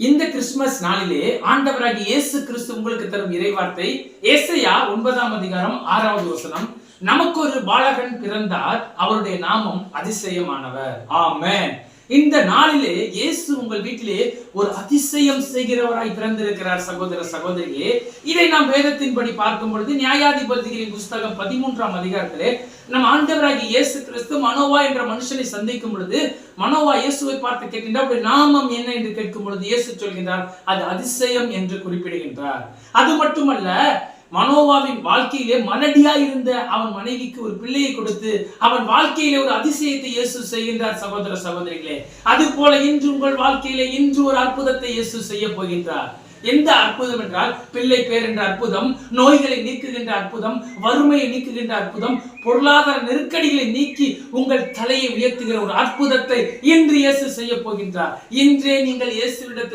இந்த கிறிஸ்துமஸ் நாளிலே ஆண்டவராகிய இயேசு கிறிஸ்து உங்களுக்கு தரும் இறைவார்த்தை ஏசாயா 9ஆம் அதிகாரம் 6வது வசனம். நமக்கு ஒரு பாலகன் பிறந்தார், அவருடைய நாமம் அதிசயமானவர். ஆமென். இந்த நாளிலே இயேசு உங்கள் வீட்டிலே ஒரு அதிசயம் செய்கிறவராய் பிறந்திருக்கிறார். சகோதர சகோதரியே, இதை நாம் வேதத்தின்படி பார்க்கும் பொழுது நியாயாதிபதிகளின் புஸ்தகம் 13ஆம் அதிகாரத்திலே நம் ஆண்டவராகிய இயேசு கிறிஸ்து மனோவா என்ற மனுஷனை சந்திக்கும் பொழுது மனோவா இயேசுவை பார்த்து கேட்கின்றார். அவருடைய நாமம் என்ன என்று கேட்கும் பொழுது இயேசு சொல்கின்றார், அது அதிசயம் என்று குறிப்பிடுகின்றார். அது மட்டுமல்ல, மனோவாவின் வாழ்க்கையிலே மலடியாய் இருந்த அவன் மனைவிக்கு ஒரு பிள்ளையை கொடுத்து அவன் வாழ்க்கையிலே ஒரு அதிசயத்தை இயேசு செய்கின்றார். சகோதர சகோதரிகளே, அது போல இன்று உங்கள் வாழ்க்கையிலே இன்று ஒரு அற்புதத்தை இயேசு செய்ய போகின்றார். எந்த அற்புதம் என்றால், பிள்ளை பேர் என்ற அற்புதம், நோய்களை நீக்குகின்ற அற்புதம், வறுமையை நீக்குகின்ற அற்புதம், பொருளாதார நெருக்கடிகளை நீக்கி உங்கள் தலையை உயர்த்துகிற ஒரு அற்புதத்தை இன்று இயேசு செய்ய போகின்றார். இன்றே நீங்கள் இயேசுவிடத்தில்